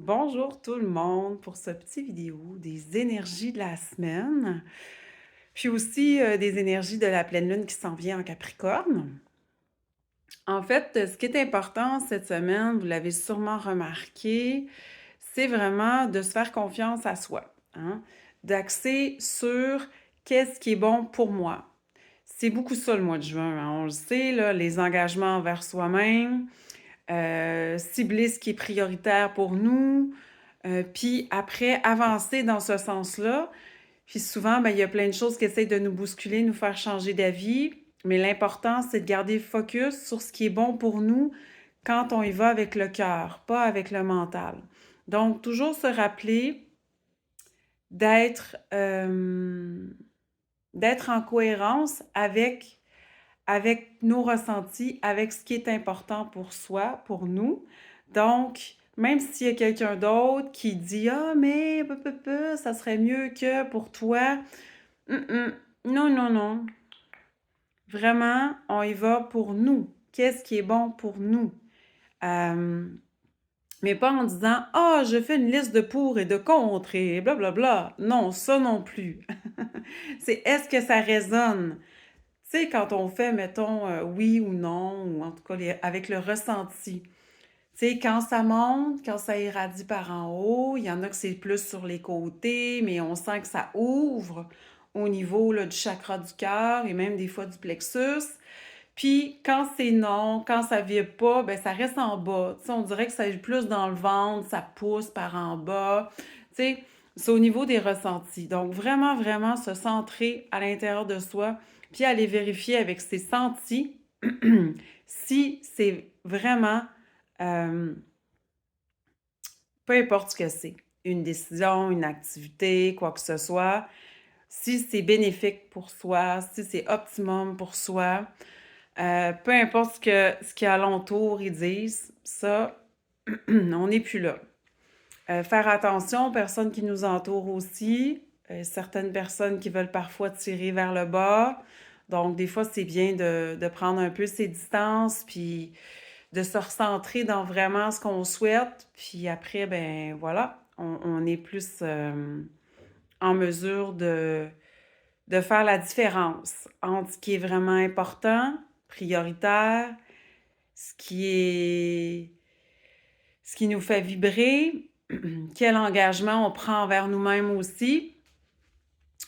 Bonjour tout le monde pour ce petit vidéo des énergies de la semaine, puis aussi des énergies de la pleine lune qui s'en vient en Capricorne. En fait, ce qui est important cette semaine, vous l'avez sûrement remarqué, c'est vraiment de se faire confiance à soi, hein? D'axer sur qu'est-ce qui est bon pour moi. C'est beaucoup ça le mois de juin, hein, on le sait, là, les engagements envers soi-même, cibler ce qui est prioritaire pour nous, puis après avancer dans ce sens-là. Puis souvent, ben, il y a plein de choses qui essayent de nous bousculer, nous faire changer d'avis, mais l'important, c'est de garder focus sur ce qui est bon pour nous quand on y va avec le cœur, pas avec le mental. Donc, toujours se rappeler d'être d'être en cohérence avec nos ressentis, avec ce qui est important pour soi, pour nous. Donc, même s'il y a quelqu'un d'autre qui dit ah mais ça serait mieux que pour toi, non non non, vraiment on y va pour nous. Qu'est-ce qui est bon pour nous? Euh, mais pas en disant ah je fais une liste de pour et de contre et blablabla. Non, ça non plus. C'est est-ce que ça résonne? Tu sais, quand on fait, mettons, oui ou non, ou en tout cas avec le ressenti. Tu sais, quand ça monte, quand ça irradie par en haut, il y en a que c'est plus sur les côtés, mais on sent que ça ouvre au niveau là, du chakra du cœur et même des fois du plexus. Puis quand c'est non, quand ça vibre pas, ben ça reste en bas. Tu sais, on dirait que ça est plus dans le ventre, ça pousse par en bas. Tu sais, c'est au niveau des ressentis. Donc vraiment, vraiment se centrer à l'intérieur de soi, puis aller vérifier avec ses sentis si c'est vraiment, euh, peu importe ce que c'est, une décision, une activité, quoi que ce soit, si c'est bénéfique pour soi, si c'est optimum pour soi. Peu importe ce qu'il y a alentour, ils disent, ça, on n'est plus là. Faire attention aux personnes qui nous entourent aussi, certaines personnes qui veulent parfois tirer vers le bas. Donc, des fois, c'est bien de prendre un peu ses distances, puis de se recentrer dans vraiment ce qu'on souhaite. Puis après, ben voilà, on est plus en mesure de faire la différence entre ce qui est vraiment important, prioritaire, ce qui est ce qui nous fait vibrer, quel engagement on prend envers nous-mêmes aussi.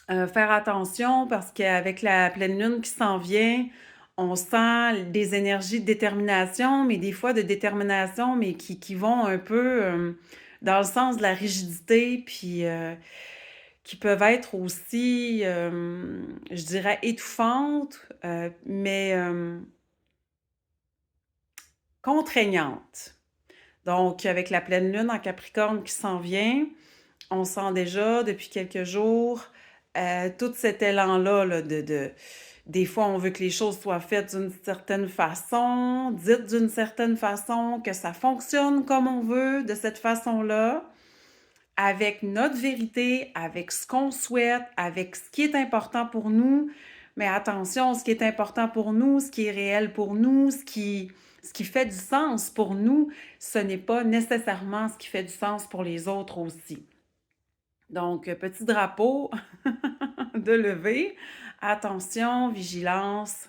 Faire attention parce qu'avec la pleine lune qui s'en vient, on sent des énergies de détermination, mais des fois de détermination, mais qui vont un peu dans le sens de la rigidité, puis qui peuvent être aussi, je dirais, étouffantes, mais contraignantes. Donc, avec la pleine lune en Capricorne qui s'en vient, on sent déjà depuis quelques jours tout cet élan-là là, des fois, on veut que les choses soient faites d'une certaine façon, dites d'une certaine façon, que ça fonctionne comme on veut, de cette façon-là, avec notre vérité, avec ce qu'on souhaite, avec ce qui est important pour nous. Mais attention, ce qui est important pour nous, ce qui est réel pour nous, ce qui fait du sens pour nous, ce n'est pas nécessairement ce qui fait du sens pour les autres aussi. Donc, petit drapeau de lever. Attention, vigilance.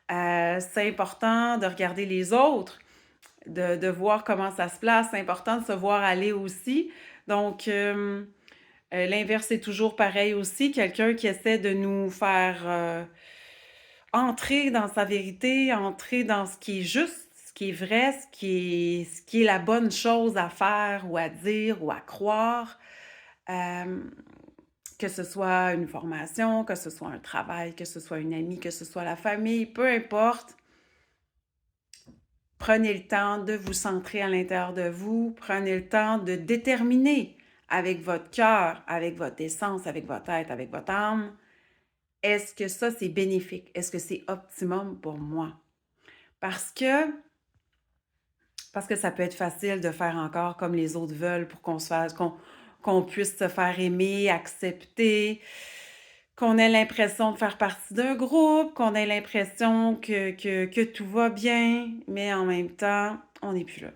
C'est important de regarder les autres, de voir comment ça se place. C'est important de se voir aller aussi. Donc, l'inverse est toujours pareil aussi. Quelqu'un qui essaie de nous faire entrer dans sa vérité, entrer dans ce qui est juste, ce qui est vrai, ce qui est la bonne chose à faire ou à dire ou à croire. Euh, que ce soit une formation, que ce soit un travail, que ce soit une amie, que ce soit la famille, peu importe. Prenez le temps de vous centrer à l'intérieur de vous. Prenez le temps de déterminer avec votre cœur, avec votre essence, avec votre tête, avec votre âme. Est-ce que ça, c'est bénéfique? Est-ce que c'est optimum pour moi? Parce que, parce que ça peut être facile de faire encore comme les autres veulent pour qu'on se fasse, qu'on puisse se faire aimer, accepter, qu'on ait l'impression de faire partie d'un groupe, qu'on ait l'impression que tout va bien, mais en même temps, on n'est plus là.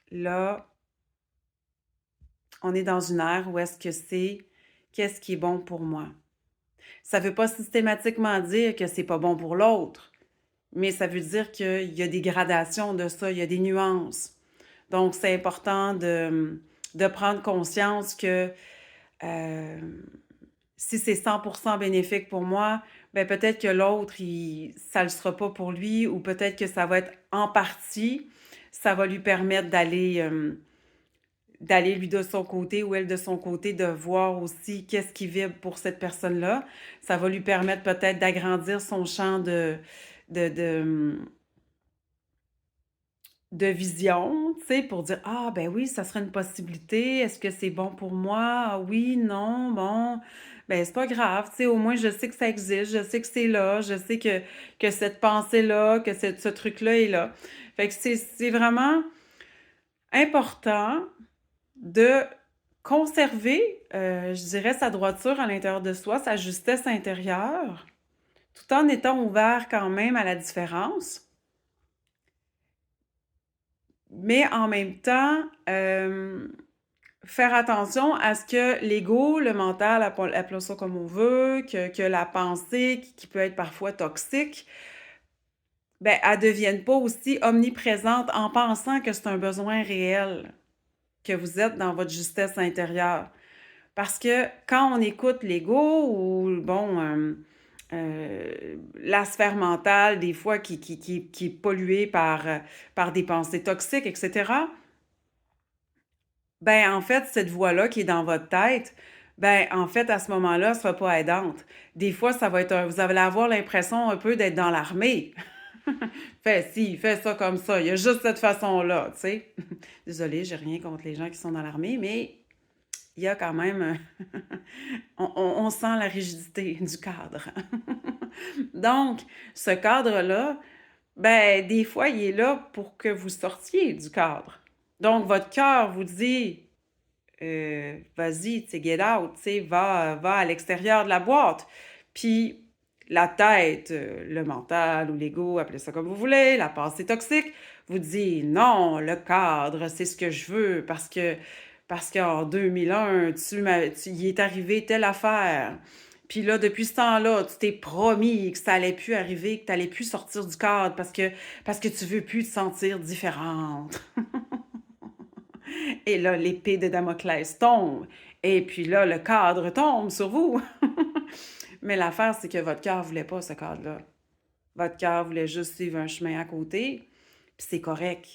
Là, on est dans une ère où est-ce que c'est qu'est-ce qui est bon pour moi. Ça ne veut pas systématiquement dire que c'est pas bon pour l'autre, mais ça veut dire qu'il y a des gradations de ça, il y a des nuances. Donc, c'est important de prendre conscience que euh, si c'est 100% bénéfique pour moi, ben peut-être que l'autre, ça ne le sera pas pour lui, ou peut-être que ça va être en partie, ça va lui permettre d'aller lui de son côté ou elle de son côté, de voir aussi qu'est-ce qui vibre pour cette personne-là. Ça va lui permettre peut-être d'agrandir son champ de, de, de vision, tu sais, pour dire, ah ben oui, ça serait une possibilité, est-ce que c'est bon pour moi? Ah oui, non, bon, ben c'est pas grave, tu sais, au moins je sais que ça existe, je sais que c'est là, je sais que cette pensée-là, que ce truc-là est là. Fait que c'est vraiment important de conserver, je dirais, sa droiture à l'intérieur de soi, sa justesse intérieure, tout en étant ouvert quand même à la différence. Mais en même temps, faire attention à ce que l'ego, le mental, appelons ça comme on veut, que la pensée qui peut être parfois toxique, ben, elle devienne pas aussi omniprésente en pensant que c'est un besoin réel, que vous êtes dans votre justesse intérieure. Parce que quand on écoute l'ego ou, bon, la sphère mentale, des fois, qui est polluée par des pensées toxiques, etc., ben, en fait, cette voix-là qui est dans votre tête, ben, en fait, à ce moment-là, elle sera pas aidante. Des fois, ça va être vous allez avoir l'impression un peu d'être dans l'armée. Fais ci, fais ça comme ça. Il y a juste cette façon-là, tu sais. Désolée, j'ai rien contre les gens qui sont dans l'armée, mais il y a quand même, on sent la rigidité du cadre. Donc, ce cadre-là, ben, des fois, il est là pour que vous sortiez du cadre. Donc, votre cœur vous dit, vas-y, tu sais, get out, tu sais, va à l'extérieur de la boîte. Puis la tête, le mental ou l'ego, appelez ça comme vous voulez, la pensée toxique, vous dit non, le cadre, c'est ce que je veux parce qu'en 2001, il est arrivé telle affaire. Puis là, depuis ce temps-là, tu t'es promis que ça allait plus arriver, que tu allais plus sortir du cadre parce que tu veux plus te sentir différente. Et là, l'épée de Damoclès tombe. Et puis là, le cadre tombe sur vous. Mais l'affaire, c'est que votre cœur ne voulait pas ce cadre-là. Votre cœur voulait juste suivre un chemin à côté, puis c'est correct.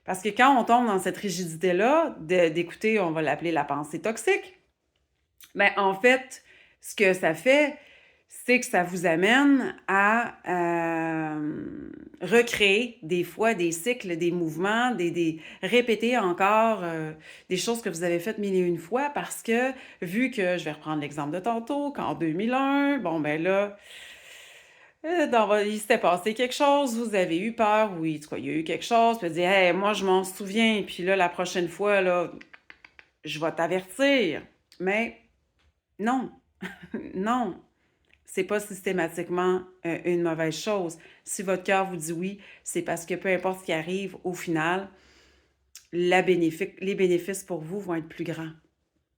Parce que quand on tombe dans cette rigidité-là, d'écouter, on va l'appeler la pensée toxique, ben en fait, ce que ça fait, c'est que ça vous amène à recréer des fois des cycles, des mouvements, répéter encore des choses que vous avez faites mille et une fois parce que, vu que, je vais reprendre l'exemple de tantôt, qu'en 2001, bon ben là, il s'était passé quelque chose, vous avez eu peur, oui, en tout cas, il y a eu quelque chose, puis vous dites, hey, moi je m'en souviens, puis là, la prochaine fois, là, je vais t'avertir. Mais non, non, c'est pas systématiquement une mauvaise chose. Si votre cœur vous dit oui, c'est parce que peu importe ce qui arrive, au final, les bénéfices pour vous vont être plus grands,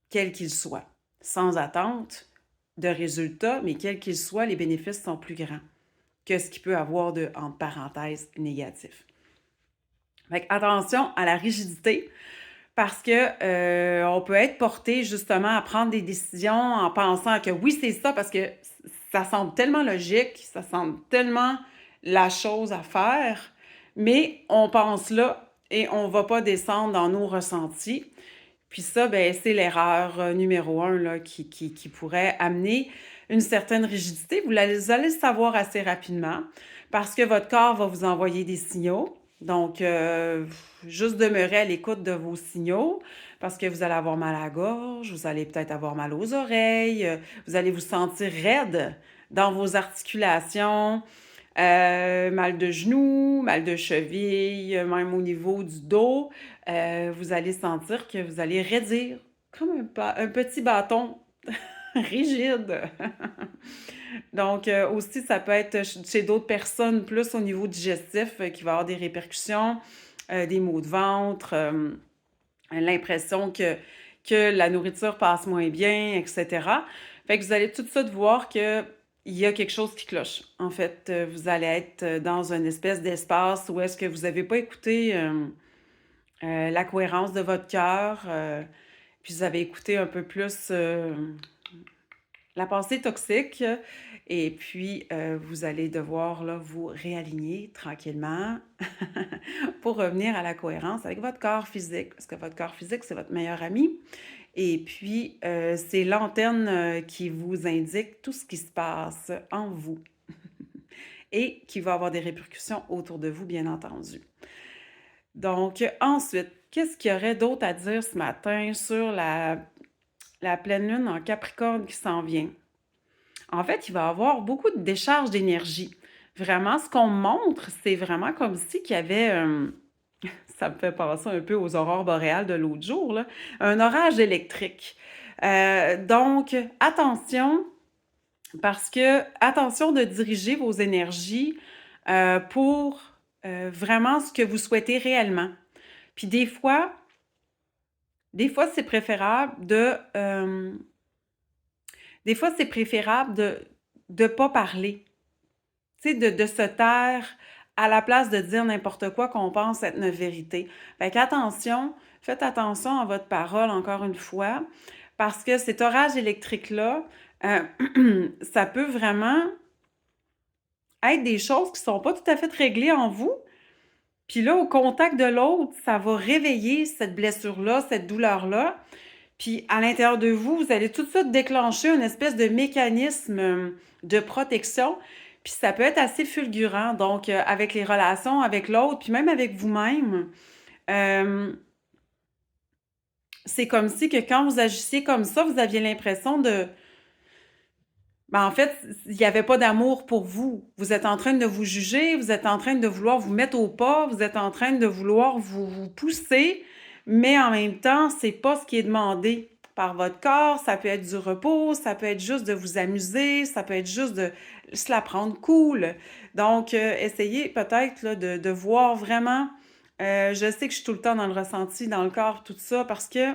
quels qu'ils soient. Sans attente de résultats, mais quels qu'ils soient, les bénéfices sont plus grands que ce qui peut avoir de, entre parenthèses, négatif. Fait attention à la rigidité, parce que on peut être porté justement à prendre des décisions en pensant que oui, c'est ça, parce que ça semble tellement logique, ça semble tellement la chose à faire, mais on pense là et on ne va pas descendre dans nos ressentis. Puis ça, ben, c'est l'erreur numéro un là, qui pourrait amener une certaine rigidité. Vous allez le savoir assez rapidement parce que votre corps va vous envoyer des signaux. Donc, juste demeurer à l'écoute de vos signaux parce que vous allez avoir mal à la gorge, vous allez peut-être avoir mal aux oreilles, vous allez vous sentir raide dans vos articulations, mal de genoux, mal de cheville, même au niveau du dos. Vous allez sentir que vous allez raidir comme un petit bâton rigide. Donc, aussi, ça peut être chez d'autres personnes plus au niveau digestif qui va avoir des répercussions, des maux de ventre, l'impression que la nourriture passe moins bien, etc. Fait que vous allez tout de suite voir que il y a quelque chose qui cloche. En fait, vous allez être dans une espèce d'espace où est-ce que vous n'avez pas écouté la cohérence de votre cœur, puis vous avez écouté un peu plus la pensée toxique, et puis vous allez devoir là, vous réaligner tranquillement pour revenir à la cohérence avec votre corps physique, parce que votre corps physique, c'est votre meilleur ami. Et puis, c'est l'antenne qui vous indique tout ce qui se passe en vous et qui va avoir des répercussions autour de vous, bien entendu. Donc, ensuite, qu'est-ce qu'il y aurait d'autre à dire ce matin sur la pleine lune en Capricorne qui s'en vient? En fait, il va y avoir beaucoup de décharge d'énergie. Vraiment, ce qu'on montre, c'est vraiment comme si qu'il y avait, ça me fait penser un peu aux aurores boréales de l'autre jour, là, un orage électrique. Donc, attention, parce que, attention de diriger vos énergies pour vraiment ce que vous souhaitez réellement. Puis des fois, c'est préférable de ne pas parler, tu sais, de se taire à la place de dire n'importe quoi qu'on pense être une vérité. Fait qu'attention, faites attention à votre parole encore une fois, parce que cet orage électrique-là, ça peut vraiment être des choses qui ne sont pas tout à fait réglées en vous. Puis là, au contact de l'autre, ça va réveiller cette blessure-là, cette douleur-là. Puis à l'intérieur de vous, vous allez tout de suite déclencher une espèce de mécanisme de protection. Puis ça peut être assez fulgurant. Donc, avec les relations avec l'autre, puis même avec vous-même, c'est comme si que quand vous agissiez comme ça, vous aviez l'impression de... Ben, en fait, il n'y avait pas d'amour pour vous. Vous êtes en train de vous juger, vous êtes en train de vouloir vous mettre au pas, vous êtes en train de vouloir vous pousser, mais en même temps, c'est pas ce qui est demandé par votre corps. Ça peut être du repos, ça peut être juste de vous amuser, ça peut être juste de se la prendre cool. Donc, essayez peut-être là, de voir vraiment. Je sais que je suis tout le temps dans le ressenti, dans le corps, tout ça, parce que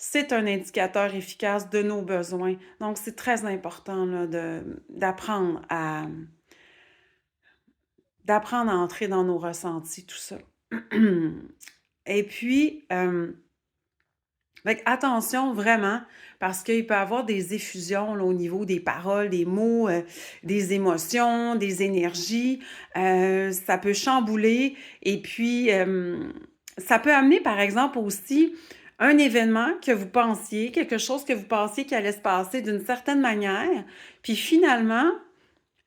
c'est un indicateur efficace de nos besoins. Donc, c'est très important là, d'apprendre à entrer dans nos ressentis, tout ça. Et puis, attention vraiment, parce qu'il peut y avoir des effusions là, au niveau des paroles, des mots, des émotions, des énergies. Ça peut chambouler. Et puis, ça peut amener, par exemple, aussi un événement que vous pensiez, quelque chose que vous pensiez qui allait se passer d'une certaine manière. Puis finalement,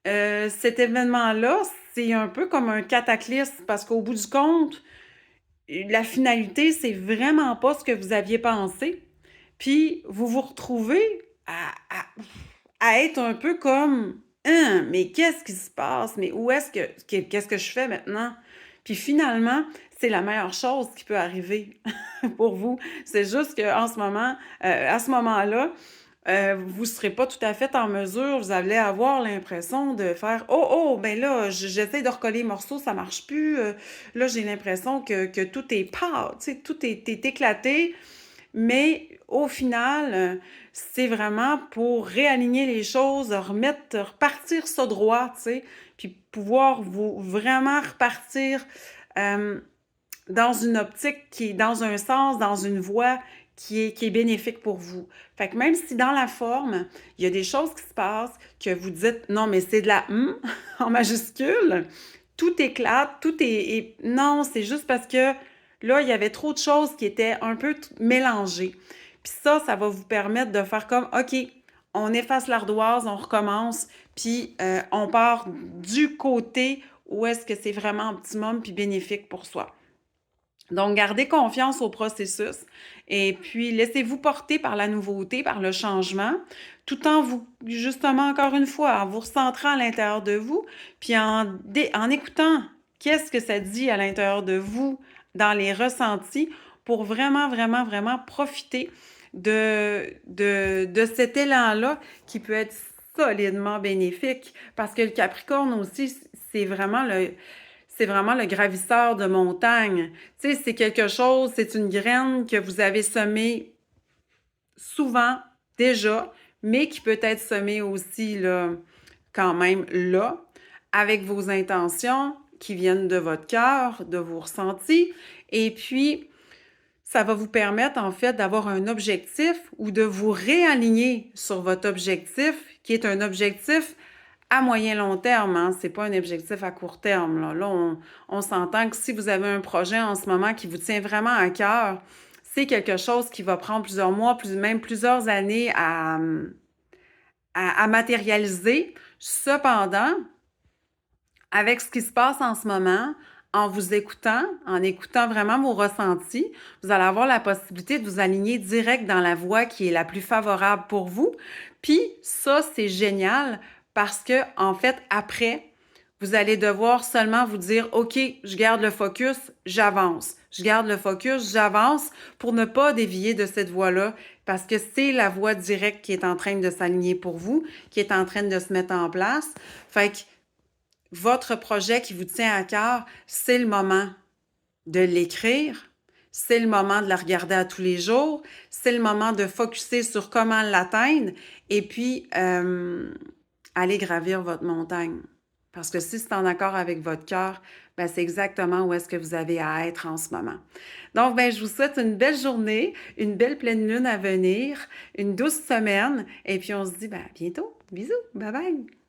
cet événement-là, c'est un peu comme un cataclysme, parce qu'au bout du compte, la finalité, c'est vraiment pas ce que vous aviez pensé. Puis vous vous retrouvez à être un peu comme hein, mais qu'est-ce qui se passe? Mais où est-ce qu'est-ce que je fais maintenant? Puis finalement, c'est la meilleure chose qui peut arriver pour vous. C'est juste qu'en ce moment, à ce moment-là, vous ne serez pas tout à fait en mesure, vous allez avoir l'impression de faire oh, oh, ben là, j'essaie de recoller les morceaux, ça marche plus. Là, j'ai l'impression que tout est pas, tu sais, tout est éclaté. Mais au final, c'est vraiment pour réaligner les choses, repartir ça droit, tu sais, puis pouvoir vous vraiment repartir dans une optique qui est dans un sens, dans une voie qui est bénéfique pour vous. Fait que même si dans la forme, il y a des choses qui se passent que vous dites non, mais c'est de la en majuscule, tout éclate, tout est... Non, c'est juste parce que là, il y avait trop de choses qui étaient un peu mélangées. Puis ça va vous permettre de faire comme, OK, on efface l'ardoise, on recommence, puis on part du côté où est-ce que c'est vraiment optimum puis bénéfique pour soi. Donc, gardez confiance au processus et puis laissez-vous porter par la nouveauté, par le changement, tout en vous, justement, encore une fois, en vous recentrant à l'intérieur de vous, puis en écoutant qu'est-ce que ça dit à l'intérieur de vous dans les ressentis pour vraiment, vraiment, vraiment profiter de cet élan-là qui peut être solidement bénéfique parce que le Capricorne aussi, c'est vraiment le gravisseur de montagne. Tu sais, c'est quelque chose, c'est une graine que vous avez semée souvent déjà, mais qui peut être semé aussi là, quand même là, avec vos intentions qui viennent de votre cœur, de vos ressentis. Et puis, ça va vous permettre en fait d'avoir un objectif ou de vous réaligner sur votre objectif, qui est un objectif à moyen long terme, hein? C'est pas un objectif à court terme. Là, on s'entend que si vous avez un projet en ce moment qui vous tient vraiment à cœur, c'est quelque chose qui va prendre plusieurs mois, même plusieurs années à matérialiser. Cependant, avec ce qui se passe en ce moment, en vous écoutant, en écoutant vraiment vos ressentis, vous allez avoir la possibilité de vous aligner direct dans la voie qui est la plus favorable pour vous. Puis ça, c'est génial parce que, en fait, après, vous allez devoir seulement vous dire, OK, je garde le focus, j'avance. Je garde le focus, j'avance pour ne pas dévier de cette voie-là parce que c'est la voie directe qui est en train de s'aligner pour vous, qui est en train de se mettre en place. Fait que votre projet qui vous tient à cœur, c'est le moment de l'écrire, c'est le moment de la regarder à tous les jours, c'est le moment de focuser sur comment l'atteindre et puis aller gravir votre montagne. Parce que si c'est en accord avec votre cœur, ben c'est exactement où est-ce que vous avez à être en ce moment. Donc, ben, je vous souhaite une belle journée, une belle pleine lune à venir, une douce semaine, et puis on se dit ben, à bientôt. Bisous, bye bye!